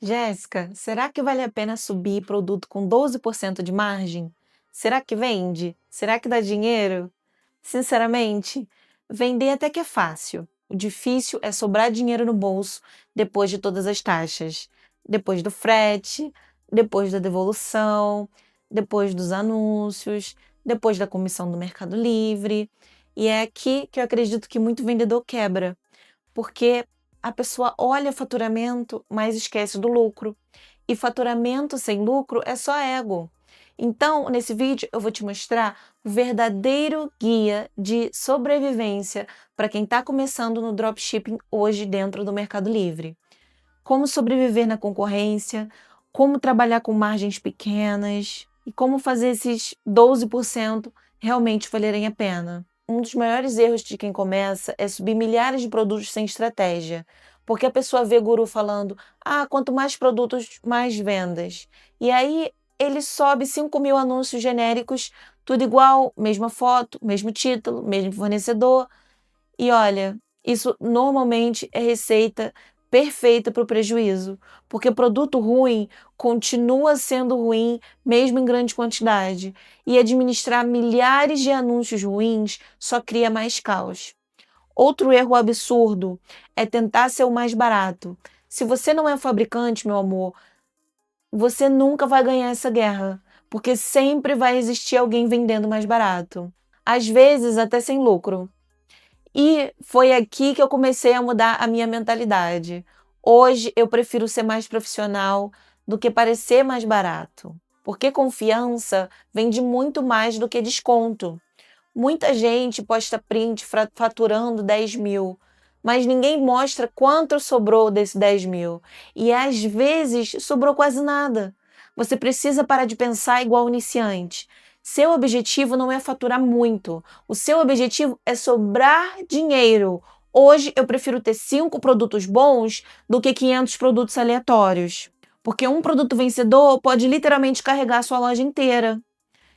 Jéssica, será que vale a pena subir produto com 12% de margem? Será que vende? Será que dá dinheiro? Sinceramente, vender até que é fácil. O difícil é sobrar dinheiro no bolso depois de todas as taxas, depois do frete, depois da devolução, depois dos anúncios, depois da comissão do Mercado Livre. E é aqui que eu acredito que muito vendedor quebra, porque a pessoa olha faturamento, mas esquece do lucro. E faturamento sem lucro é só ego. Então, nesse vídeo, eu vou te mostrar o verdadeiro guia de sobrevivência para quem está começando no dropshipping hoje dentro do Mercado Livre. Como sobreviver na concorrência, como trabalhar com margens pequenas e como fazer esses 12% realmente valerem a pena. Um dos maiores erros de quem começa é subir milhares de produtos sem estratégia, porque a pessoa vê guru falando, quanto mais produtos, mais vendas. E aí ele sobe 5.000 anúncios genéricos, tudo igual, mesma foto, mesmo título, mesmo fornecedor. E olha, isso normalmente é receita perfeita para o prejuízo, porque produto ruim continua sendo ruim mesmo em grande quantidade, e administrar milhares de anúncios ruins só cria mais caos. Outro erro absurdo é tentar ser o mais barato. Se você não é fabricante, meu amor, você nunca vai ganhar essa guerra, porque sempre vai existir alguém vendendo mais barato, às vezes até sem lucro. E foi aqui que eu comecei a mudar a minha mentalidade. Hoje eu prefiro ser mais profissional do que parecer mais barato, porque confiança vende muito mais do que desconto. Muita gente posta print faturando 10.000, mas ninguém mostra quanto sobrou desse 10.000. E às vezes sobrou quase nada. Você precisa parar de pensar igual iniciante. Seu objetivo não é faturar muito. O seu objetivo é sobrar dinheiro. Hoje eu prefiro ter 5 produtos bons do que 500 produtos aleatórios. Porque um produto vencedor pode literalmente carregar a sua loja inteira.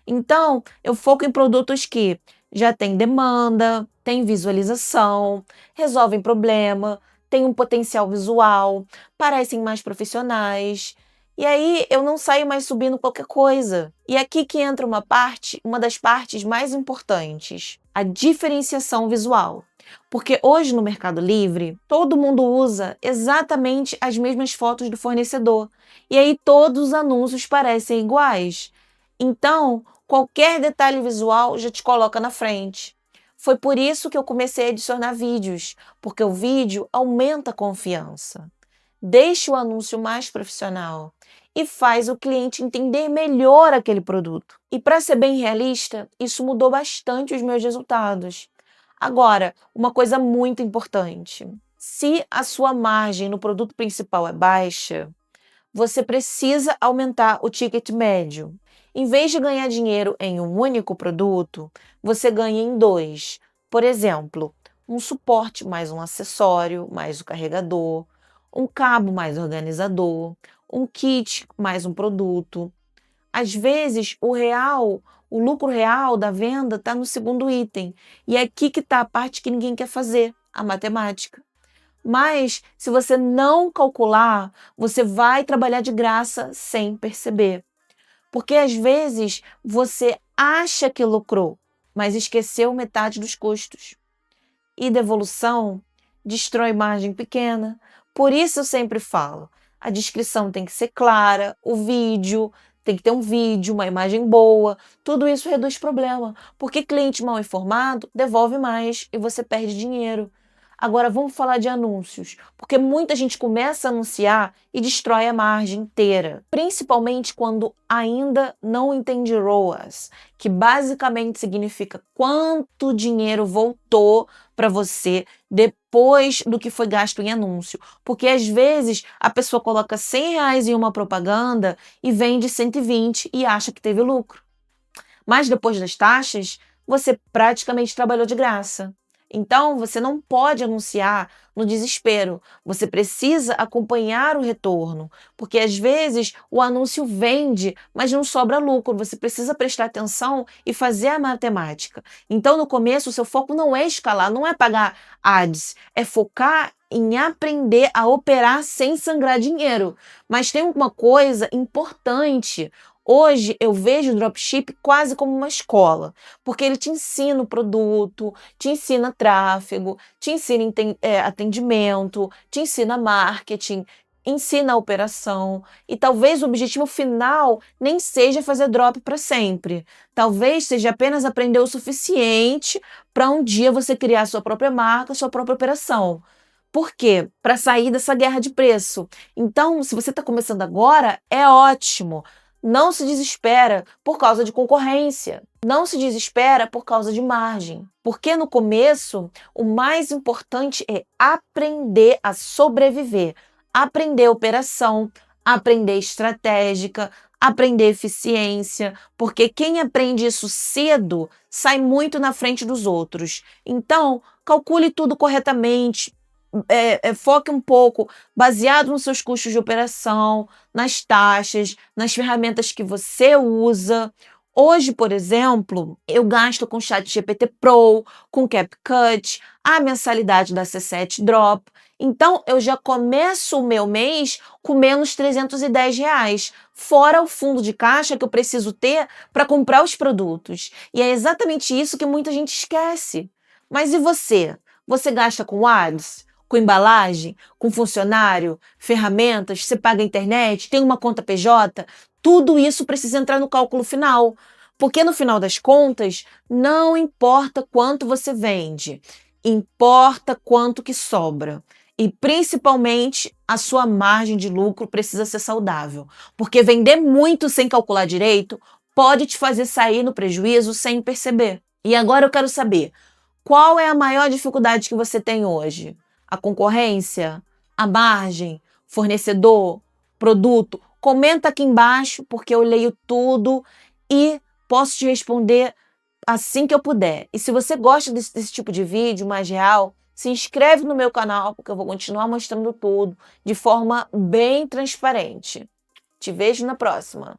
Então, eu foco em produtos que já têm demanda, têm visualização, resolvem problema, têm um potencial visual, parecem mais profissionais. E aí eu não saio mais subindo qualquer coisa. E aqui que entra uma das partes mais importantes, a diferenciação visual. Porque hoje no Mercado Livre, todo mundo usa exatamente as mesmas fotos do fornecedor. E aí todos os anúncios parecem iguais. Então, qualquer detalhe visual já te coloca na frente. Foi por isso que eu comecei a adicionar vídeos, porque o vídeo aumenta a confiança. Deixa o anúncio mais profissional e faz o cliente entender melhor aquele produto. E para ser bem realista, isso mudou bastante os meus resultados. Agora, uma coisa muito importante: se a sua margem no produto principal é baixa, você precisa aumentar o ticket médio. Em vez de ganhar dinheiro em um único produto, você ganha em 2. Por exemplo, um suporte mais um acessório, mais o carregador, um cabo mais organizador, um kit mais um produto. Às vezes, o lucro real da venda está no segundo item. E é aqui que está a parte que ninguém quer fazer, a matemática. Mas, se você não calcular, você vai trabalhar de graça sem perceber. Porque, às vezes, você acha que lucrou, mas esqueceu metade dos custos. E devolução destrói margem pequena. Por isso eu sempre falo, a descrição tem que ser clara, o vídeo, tem que ter um vídeo, uma imagem boa. Tudo isso reduz problema, porque cliente mal informado devolve mais e você perde dinheiro. Agora vamos falar de anúncios, porque muita gente começa a anunciar e destrói a margem inteira, principalmente quando ainda não entende ROAS, que basicamente significa quanto dinheiro voltou para você depois do que foi gasto em anúncio. Porque às vezes a pessoa coloca R$ 100 em uma propaganda e vende 120 e acha que teve lucro. Mas depois das taxas, você praticamente trabalhou de graça. Então, você não pode anunciar no desespero. Você precisa acompanhar o retorno, porque às vezes o anúncio vende, mas não sobra lucro. Você precisa prestar atenção e fazer a matemática. Então, no começo, o seu foco não é escalar, não é pagar ads, é focar em aprender a operar sem sangrar dinheiro. Mas tem uma coisa importante. Hoje eu vejo o dropship quase como uma escola, porque ele te ensina o produto, te ensina tráfego, te ensina atendimento, te ensina marketing, ensina a operação. E talvez o objetivo final nem seja fazer drop para sempre. Talvez seja apenas aprender o suficiente para um dia você criar sua própria marca, sua própria operação. Por quê? Para sair dessa guerra de preço. Então, se você está começando agora, é ótimo. Não se desespera por causa de concorrência. Não se desespera por causa de margem. Porque no começo, o mais importante é aprender a sobreviver. Aprender operação, aprender estratégica, aprender eficiência, porque quem aprende isso cedo sai muito na frente dos outros. Então, calcule tudo corretamente, foque um pouco baseado nos seus custos de operação, nas taxas, nas ferramentas que você usa. Hoje, por exemplo, eu gasto com ChatGPT Pro, com CapCut, a mensalidade da C7 Drop. Então, eu já começo o meu mês com menos R$310, fora o fundo de caixa que eu preciso ter para comprar os produtos. E é exatamente isso que muita gente esquece. Mas e você? Você gasta com ads? Com embalagem? Com funcionário? Ferramentas? Você paga a internet? Tem uma conta PJ? Tudo isso precisa entrar no cálculo final. Porque no final das contas, não importa quanto você vende, importa quanto que sobra. E principalmente a sua margem de lucro precisa ser saudável. Porque vender muito sem calcular direito pode te fazer sair no prejuízo sem perceber. E agora eu quero saber, qual é a maior dificuldade que você tem hoje? A concorrência? A margem? Fornecedor? Produto? Comenta aqui embaixo, porque eu leio tudo e posso te responder assim que eu puder. E se você gosta desse tipo de vídeo mais real, se inscreve no meu canal, porque eu vou continuar mostrando tudo de forma bem transparente. Te vejo na próxima.